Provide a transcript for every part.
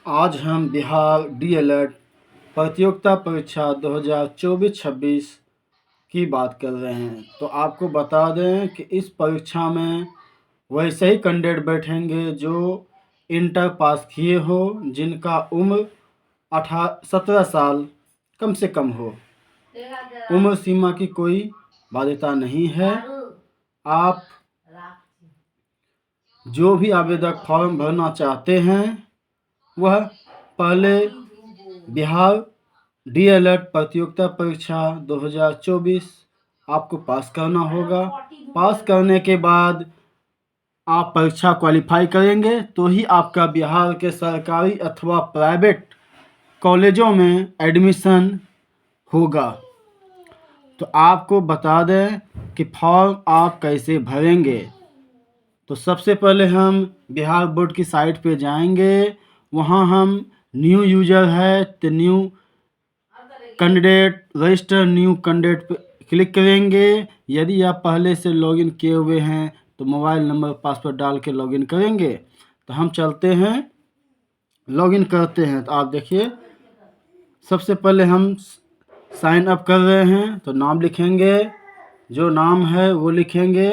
आज हम बिहार डीएलएड प्रतियोगिता परीक्षा 2024-26 की बात कर रहे हैं। तो आपको बता दें कि इस परीक्षा में वैसे ही कैंडिडेट बैठेंगे जो इंटर पास किए हो, जिनका उम्र 17 साल कम से कम हो। उम्र सीमा की कोई बाध्यता नहीं है। आप जो भी आवेदक फॉर्म भरना चाहते हैं वह पहले बिहार डीएलएड प्रतियोगिता परीक्षा 2024 आपको पास करना होगा। पास करने के बाद आप परीक्षा क्वालिफाई करेंगे तो ही आपका बिहार के सरकारी अथवा प्राइवेट कॉलेजों में एडमिशन होगा। तो आपको बता दें कि फॉर्म आप कैसे भरेंगे। तो सबसे पहले हम बिहार बोर्ड की साइट पे जाएंगे। वहाँ हम न्यू यूजर है तो new candidate register new candidate पे क्लिक करेंगे। यदि आप पहले से लॉगिन किए हुए हैं तो मोबाइल नंबर पासवर्ड डाल के लॉगिन करेंगे। तो हम चलते हैं, लॉगिन करते हैं। तो आप देखिए सबसे पहले हम साइन अप कर रहे हैं। तो नाम लिखेंगे, जो नाम है वो लिखेंगे।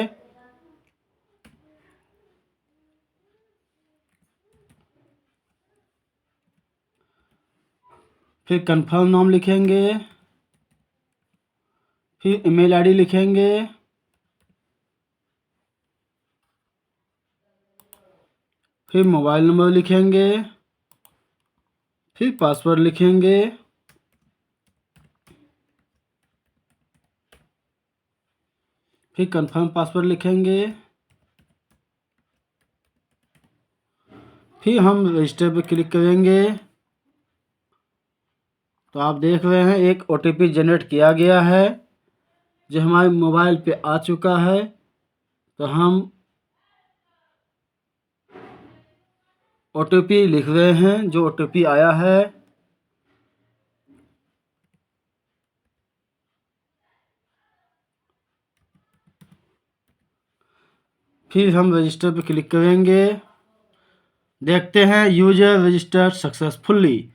फिर कंफर्म नाम लिखेंगे। फिर ईमेल आईडी लिखेंगे। फिर मोबाइल नंबर लिखेंगे। फिर पासवर्ड लिखेंगे। फिर कंफर्म पासवर्ड लिखेंगे। फिर हम रजिस्टर पे क्लिक करेंगे। तो आप देख रहे हैं एक OTP जनरेट किया गया है जो हमारे मोबाइल पे आ चुका है। तो हम OTP लिख रहे हैं जो OTP आया है। फिर हम रजिस्टर पे क्लिक करेंगे। देखते हैं यूजर रजिस्टर्ड सक्सेसफुली,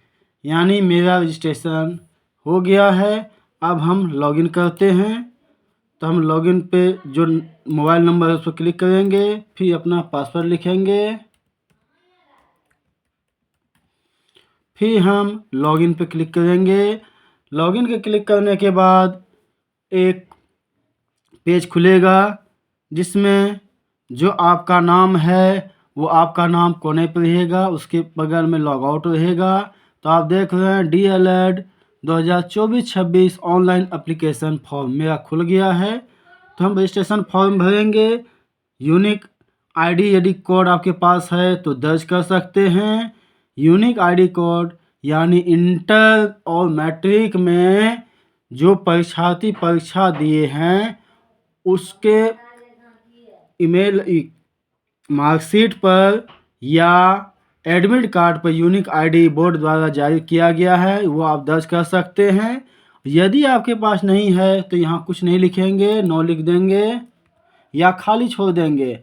यानी मेरा रजिस्ट्रेशन हो गया है। अब हम लॉगिन करते हैं। तो हम लॉगिन पे जो मोबाइल नंबर है उस पर क्लिक करेंगे। फिर अपना पासवर्ड लिखेंगे। फिर हम लॉगिन पे क्लिक करेंगे। लॉगिन के क्लिक करने के बाद एक पेज खुलेगा जिसमें जो आपका नाम है वो आपका नाम कोने पर रहेगा, उसके बगल में लॉग आउट रहेगा। तो आप देख रहे हैं डीएलएड 2024-26 ऑनलाइन एप्लीकेशन फॉर्म मेरा खुल गया है। तो हम रजिस्ट्रेशन फॉर्म भरेंगे। यूनिक आईडी यदि कोड आपके पास है तो दर्ज कर सकते हैं। यूनिक आईडी कोड यानी इंटर और मैट्रिक में जो परीक्षार्थी परीक्षा दिए हैं उसके ईमेल मार्कशीट पर या एडमिट कार्ड पर यूनिक आईडी बोर्ड द्वारा जारी किया गया है, वो आप दर्ज कर सकते हैं। यदि आपके पास नहीं है तो यहाँ कुछ नहीं लिखेंगे, नो लिख देंगे या खाली छोड़ देंगे।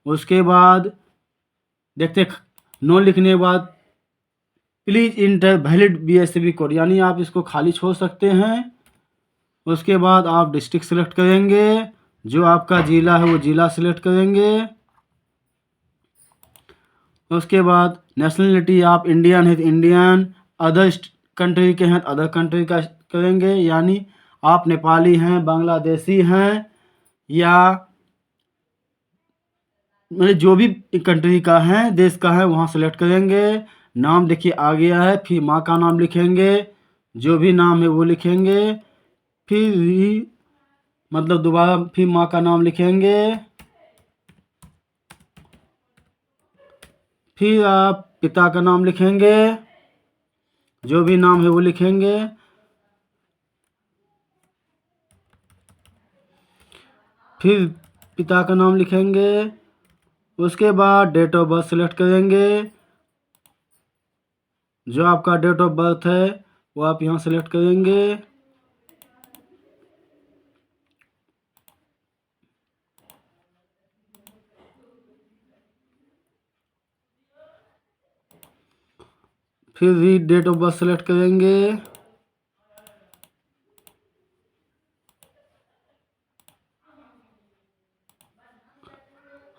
उसके बाद देखते नो लिखने के बाद please inter valid BSCB code, यानी आप इसको खाली छोड़ सकते हैं। उसके बाद आप डिस्ट्रिक्ट सेलेक्ट करेंगे, जो आपका ज़िला है वो ज़िला सेलेक्ट करेंगे। उसके बाद नेशनलिटी आप इंडियन है तो इंडियन, अदर कंट्री के हैं तो अदर कंट्री का करेंगे, यानी आप नेपाली हैं, बांग्लादेशी हैं या मतलब जो भी कंट्री का है, देश का है, वहाँ सेलेक्ट करेंगे। नाम देखिए आ गया है। फिर माँ का नाम लिखेंगे, जो भी नाम है वो लिखेंगे। फिर मतलब दोबारा फिर माँ का नाम लिखेंगे। फिर आप पिता का नाम लिखेंगे, जो भी नाम है वो लिखेंगे। फिर पिता का नाम लिखेंगे। उसके बाद डेट ऑफ बर्थ सेलेक्ट करेंगे, जो आपका डेट ऑफ बर्थ है वो आप यहाँ सेलेक्ट करेंगे। फिर read date of birth select करेंगे।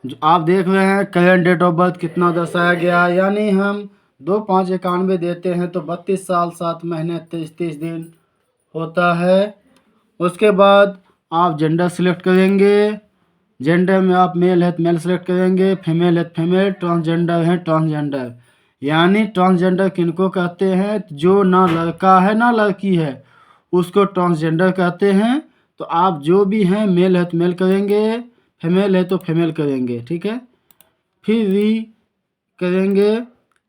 जो आप देख रहे हैं करेंट डेट ऑफ बर्थ कितना दर्शाया गया, यानी हम 2591 देते हैं तो 32 साल 7 महीने 33 दिन होता है। उसके बाद आप जेंडर सिलेक्ट करेंगे। जेंडर में आप मेल है तो मेल सेलेक्ट करेंगे, फीमेल है तो फीमेल, ट्रांसजेंडर है ट्रांसजेंडर। यानी ट्रांसजेंडर किनको कहते हैं? जो ना लड़का है ना लड़की है उसको ट्रांसजेंडर कहते हैं। तो आप जो भी हैं मेल है तो मेल करेंगे, फीमेल है तो फीमेल करेंगे, ठीक है। फिर वी करेंगे,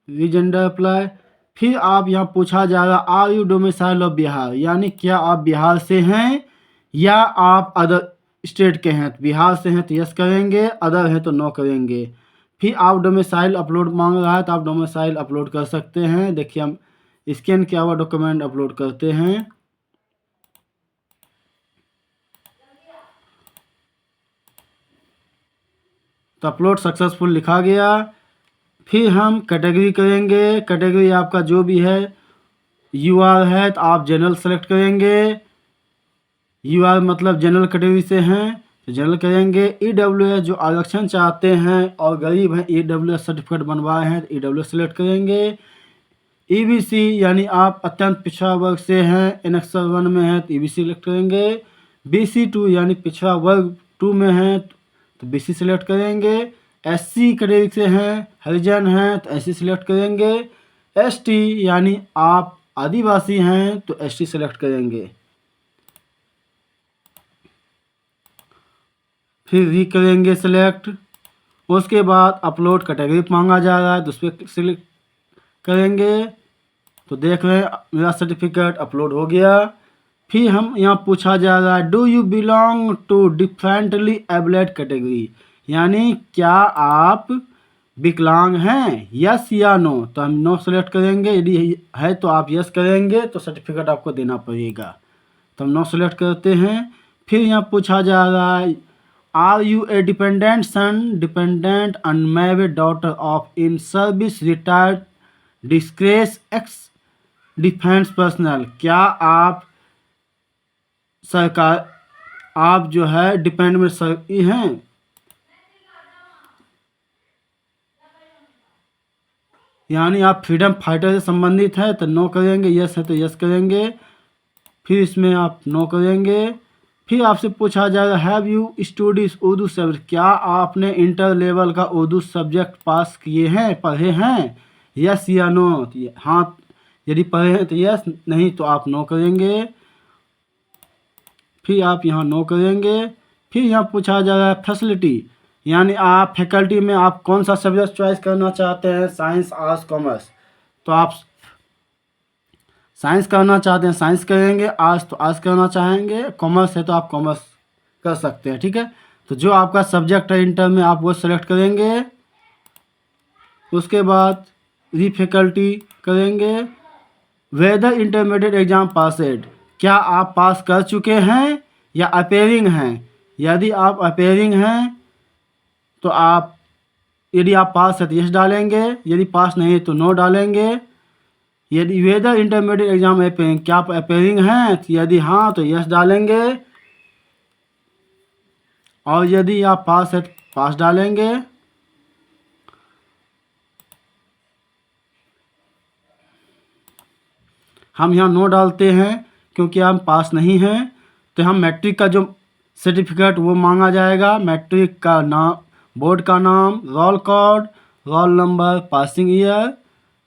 वी जेंडर अप्लाई। फिर आप यहाँ पूछा जाएगा are you domicile of Bihar, यानी क्या आप बिहार से हैं या आप अदर स्टेट के हैं। तो बिहार से हैं तो यस करेंगे, अदर हैं तो नो करेंगे। फिर आप डोमिसाइल अपलोड मांग रहा है तो आप डोमिसाइल अपलोड कर सकते हैं। देखिए हम स्कैन किया हुआ डॉक्यूमेंट अपलोड करते हैं। तो अपलोड सक्सेसफुल लिखा गया। फिर हम कैटेगरी करेंगे। कैटेगरी आपका जो भी है, यूआर है तो आप जनरल सेलेक्ट करेंगे। यूआर मतलब जनरल कैटेगरी से हैं तो जनरल करेंगे। ईडब्ल्यूएस जो आरक्षण चाहते हैं और गरीब हैं, ईडब्ल्यूएस सर्टिफिकेट बनवाए हैं तो ईडब्ल्यूएस सेलेक्ट करेंगे। ईबीसी यानी आप अत्यंत पिछड़ा वर्ग से हैं, एनेक्सर 1 में हैं तो ईबीसी सेलेक्ट करेंगे। BC2 यानी पिछड़ा वर्ग 2 में हैं तो BC सेलेक्ट करेंगे। SC कैटेगरी से हैं, हरिजन हैं तो SC सेलेक्ट करेंगे। ST यानी आप आदिवासी हैं तो ST सेलेक्ट करेंगे। फिर वी करेंगे सेलेक्ट। उसके बाद अपलोड कैटेगरी मांगा जा रहा है तो उस पर सिलेक्ट करेंगे। तो देख रहे हैं मेरा सर्टिफिकेट अपलोड हो गया। फिर हम यहाँ पूछा जा रहा है do you belong to differently abled category, यानी क्या आप विकलांग हैं, यस या नो। तो हम नो सेलेक्ट करेंगे, यदि है तो आप यस करेंगे तो सर्टिफिकेट आपको देना पड़ेगा। तो हम नो सेलेक्ट करते हैं। फिर यहाँ पूछा जा रहा है are you a dependent son, dependent unmarried daughter of in service retired disgrace ex defence personnel, क्या आप सरकार आप जो है डिपेंड में हैं। यानी आप फ्रीडम फाइटर से संबंधित है तो नो करेंगे, यस है तो यस करेंगे। फिर इसमें आप नो करेंगे। फिर आपसे पूछा जाएगा have you studies Urdu subject, क्या आपने इंटर लेवल का उर्दू सब्जेक्ट पास किए हैं, पढ़े हैं, यस या नो। हाँ यदि पढ़े हैं तो यस, नहीं तो आप नो करेंगे। फिर आप यहाँ नो करेंगे। फिर यहाँ पूछा जा रहा है फैसिलिटी, यानी आप फैकल्टी में आप कौन सा सब्जेक्ट चॉइस करना चाहते हैं, साइंस आर्ट्स कॉमर्स। तो आप साइंस करना चाहते हैं साइंस करेंगे, आर्ट्स तो आर्ट्स करना चाहेंगे, कॉमर्स है तो आप कॉमर्स कर सकते हैं, ठीक है। तो जो आपका सब्जेक्ट है इंटर में आप वो सेलेक्ट करेंगे। उसके बाद री फैकल्टी करेंगे। वेदर इंटरमीडिएट एग्जाम पासेड, क्या आप पास कर चुके हैं या अपेयरिंग हैं। यदि आप अपेयरिंग हैं तो आप यदि आप पास है तो यस डालेंगे, यदि पास नहीं है तो नो डालेंगे। यदि वेदर इंटरमीडिएट एग्जाम अपेयरिंग, क्या आप अपेयरिंग हैं तो यदि हाँ तो यस डालेंगे, और यदि आप पास है तो पास डालेंगे। हम यहाँ नो डालते हैं क्योंकि हम पास नहीं हैं। तो हम मैट्रिक का जो सर्टिफिकेट वो मांगा जाएगा, मैट्रिक का नाम, बोर्ड का नाम, roll code, roll number, passing year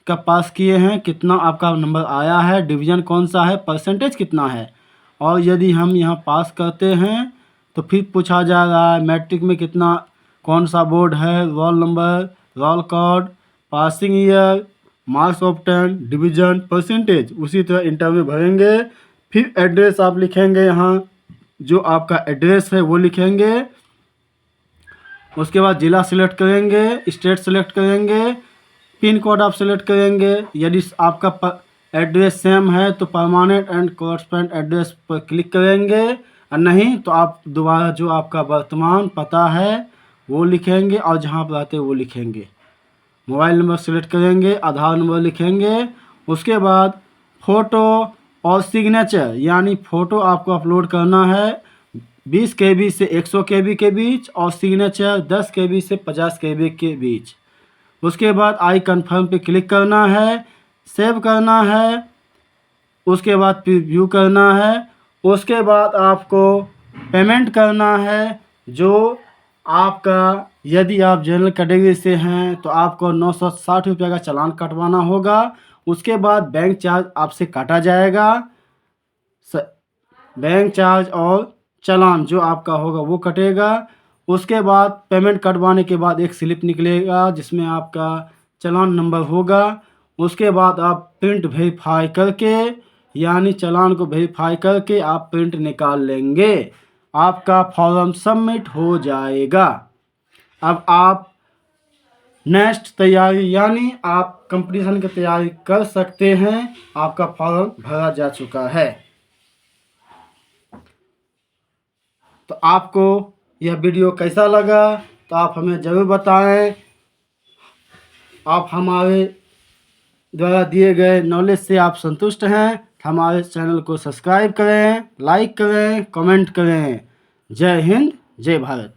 का पास किए हैं, कितना आपका नंबर आया है, डिवीज़न कौन सा है, परसेंटेज कितना है। और यदि हम यहाँ पास करते हैं तो फिर पूछा जा रहा है मैट्रिक में कितना, कौन सा बोर्ड है, roll number, roll code, passing year, marks of 10, division, percentage. उसी तरह इंटर में भरेंगे। फिर एड्रेस आप लिखेंगे, यहाँ जो आपका एड्रेस है वो लिखेंगे। उसके बाद ज़िला सिलेक्ट करेंगे, स्टेट सेलेक्ट करेंगे, पिन कोड आप सेलेक्ट करेंगे। यदि आपका एड्रेस सेम है तो परमानेंट एंड कॉरेस्पॉन्डेंट एड्रेस पर क्लिक करेंगे, और नहीं तो आप दोबारा जो आपका वर्तमान पता है वो लिखेंगे और जहाँ पर रहते हैं वो लिखेंगे। मोबाइल नंबर सेलेक्ट करेंगे, आधार नंबर लिखेंगे। उसके बाद फ़ोटो और सिग्नेचर, यानी फ़ोटो आपको अपलोड करना है 20 KB से 100 KB के बीच और सिग्नेचर 10 KB से 50 KB के बीच। उसके बाद आई कन्फर्म पे क्लिक करना है, सेव करना है, उसके बाद प्रीव्यू करना है। उसके बाद आपको पेमेंट करना है, जो आपका, यदि आप जनरल कैटेगरी से हैं तो आपको 960 रुपये का चालान कटवाना होगा। उसके बाद बैंक चार्ज आपसे काटा जाएगा। बैंक चार्ज और चालान जो आपका होगा वो कटेगा। उसके बाद पेमेंट कटवाने के बाद एक स्लिप निकलेगा जिसमें आपका चालान नंबर होगा। उसके बाद आप प्रिंट वेरीफाई करके, यानी चालान को वेरीफाई करके आप प्रिंट निकाल लेंगे, आपका फॉर्म सबमिट हो जाएगा। अब आप नेक्स्ट तैयारी, यानी आप कंपटीशन की तैयारी कर सकते हैं। आपका फॉर्म भरा जा चुका है। तो आपको यह वीडियो कैसा लगा तो आप हमें ज़रूर बताएं। आप हमारे द्वारा दिए गए नॉलेज से आप संतुष्ट हैं तो हमारे चैनल को सब्सक्राइब करें, लाइक करें, कमेंट करें। जय हिंद, जय भारत।